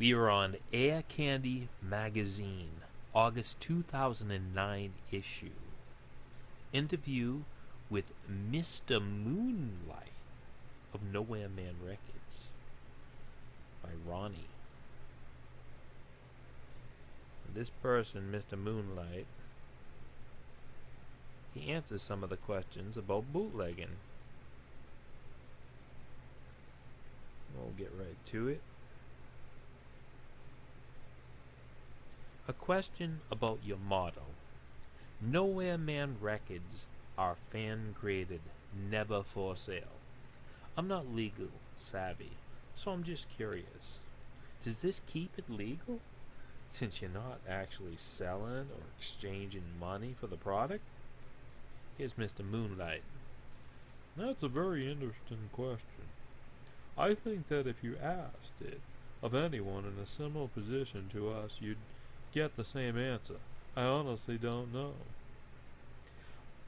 We are on Air Candy Magazine, August 2009 issue. Interview with Mr. Moonlight of Nowhere Man Records by Ronnie. This person, Mr. Moonlight, he answers some of the questions about bootlegging. We'll get right to it. A question about your motto. Nowhere Man Records are fan graded, never for sale. I'm not legal savvy, so I'm just curious. Does this keep it legal? Since you're not actually selling or exchanging money for the product? Here's Mr. Moonlight. That's a very interesting question. I think that if you asked it of anyone in a similar position to us, you'd get the same answer. I honestly don't know.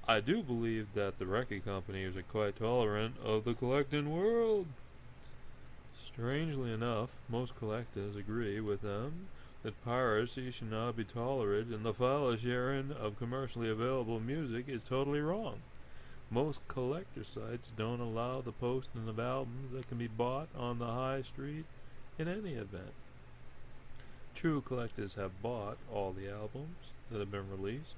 I do believe that the record companies are quite tolerant of the collecting world. Strangely enough, most collectors agree with them that piracy should not be tolerated and the file sharing of commercially available music is totally wrong. Most collector sites don't allow the posting of albums that can be bought on the high street in any event. True collectors have bought all the albums that have been released.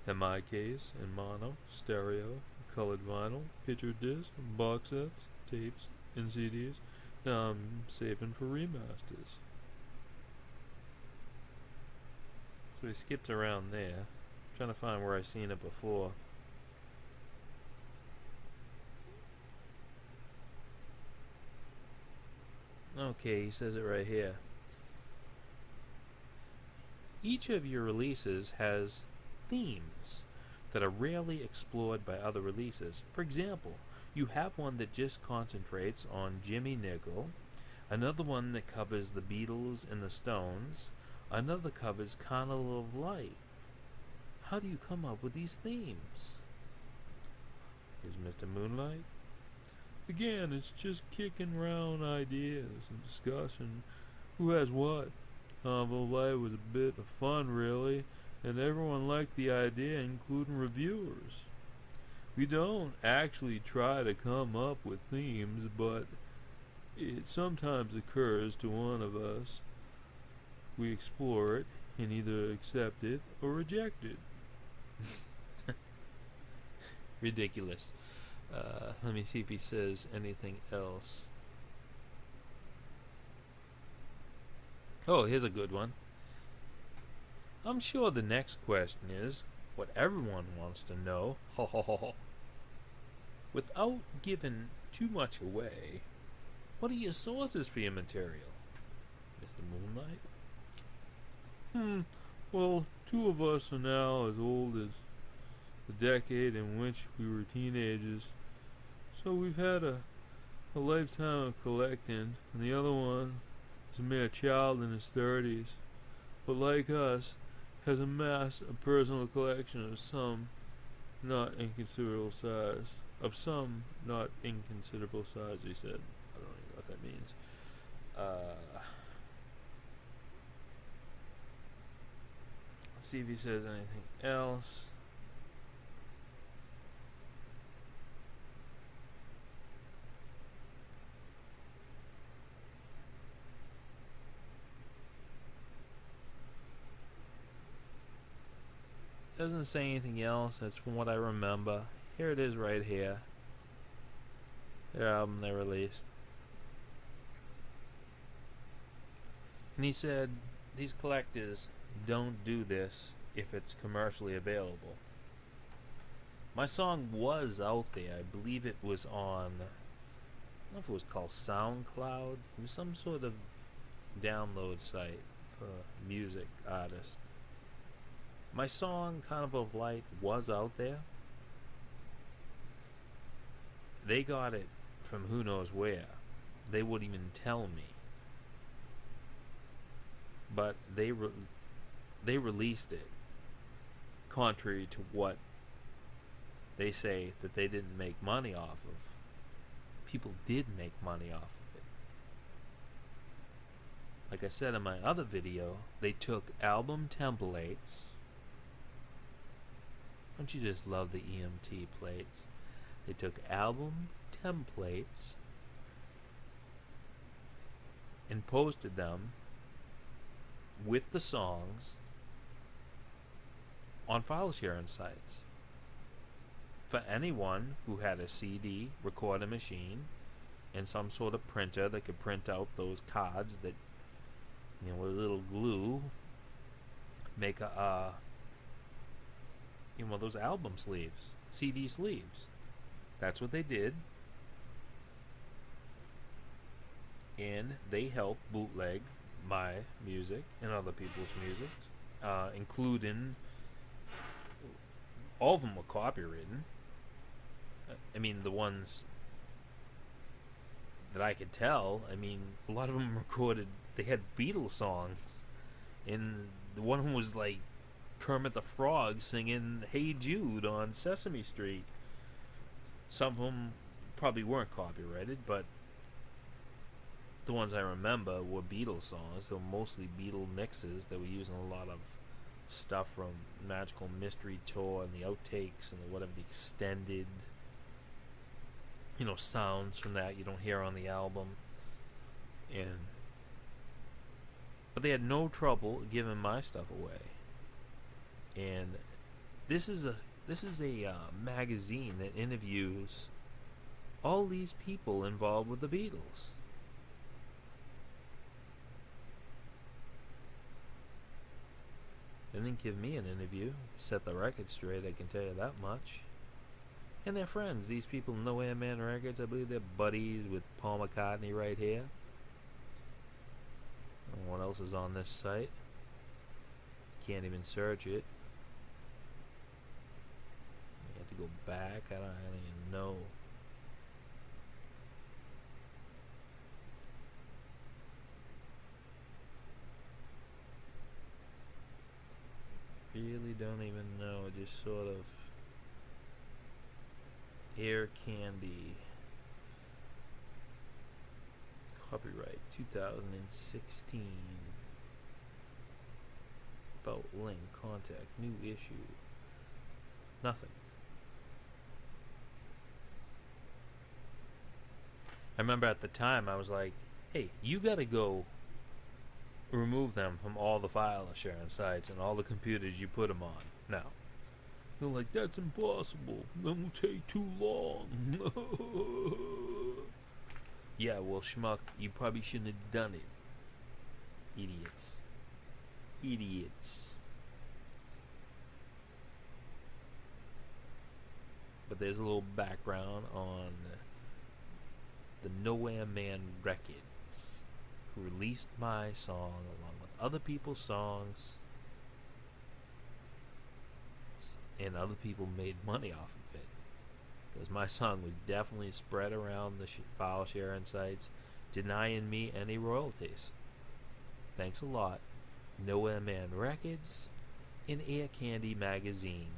In my case, in mono, stereo, colored vinyl, picture disc, box sets, tapes, and CDs. Now I'm saving for remasters. So he skips around there. I'm trying to find where I've seen it before. Okay, he says it right here. Each of your releases has themes that are rarely explored by other releases. For example, you have one that just concentrates on Jimmy Nickel, another one that covers the Beatles and the Stones, another covers Carnival of Light. How do you come up with these themes? Is Mr. Moonlight? Again, it's just kicking around ideas and discussing who has what. Carnival of Light was a bit of fun, really, and everyone liked the idea, including reviewers. We don't actually try to come up with themes, but it sometimes occurs to one of us. We explore it and either accept it or reject it. Ridiculous. Let me see if he says anything else. Oh, here's a good one. I'm sure the next question is what everyone wants to know. Without giving too much away, what are your sources for your material, Mr. Moonlight? Well, two of us are now as old as the decade in which we were teenagers, so we've had a lifetime of collecting, and the other one is a mere child in his 30s, but like us, has amassed a personal collection of some not inconsiderable size. Of some not inconsiderable size, he said. I don't know what that means. Let's see if he says anything else. Doesn't say anything else. That's from what I remember. Here it is right here. Their album they released. And he said these collectors don't do this if it's commercially available. My song was out there. I believe it was on, I don't know if it was called SoundCloud. It was some sort of download site for music artists. My song, Carnival of Light, was out there. They got it from who knows where. They wouldn't even tell me. But they released it, contrary to what they say that they didn't make money off of. People did make money off like I said in my other video, they took album templates. Don't you just love the EMT plates? They took album templates and posted them with the songs on file sharing sites for anyone who had a CD recorder machine and some sort of printer that could print out those cards that, you know, with a little glue make a you know, those album sleeves, CD sleeves. That's what they did. And they help bootleg my music and other people's music, including all of them were copywritten. I mean, the ones that I could tell, I mean, a lot of them recorded, they had Beatles songs, and one of them was like Kermit the Frog singing Hey Jude on Sesame Street. Some of them probably weren't copyrighted, but the ones I remember were Beatles songs. They were mostly Beatle mixes. They were using a lot of stuff from Magical Mystery Tour and the outtakes and the whatever, the extended, you know, sounds from that you don't hear on the album. But they had no trouble giving my stuff away. And this is a magazine that interviews all these people involved with the Beatles. They didn't give me an interview to set the record straight, I can tell you that much. And they're friends. These people know Man Records, I believe they're buddies with Paul McCartney right here. And what else is on this site? Can't even search it. You have to go back. I don't even know. Really don't even know. Just sort of Air Candy. Copyright 2016. About link, contact, new issue. Nothing. I remember at the time I was like, hey, you gotta go remove them from all the file sharing sites and all the computers you put them on. Now, they're like, that's impossible. That will take too long. Yeah, well, schmuck, you probably shouldn't have done it. Idiots. Idiots. But there's a little background on the Nowhere Man Records, who released my song along with other people's songs, and other people made money off of it, because my song was definitely spread around the file sharing sites, denying me any royalties. Thanks a lot, Nowhere Man Records and Air Candy Magazine.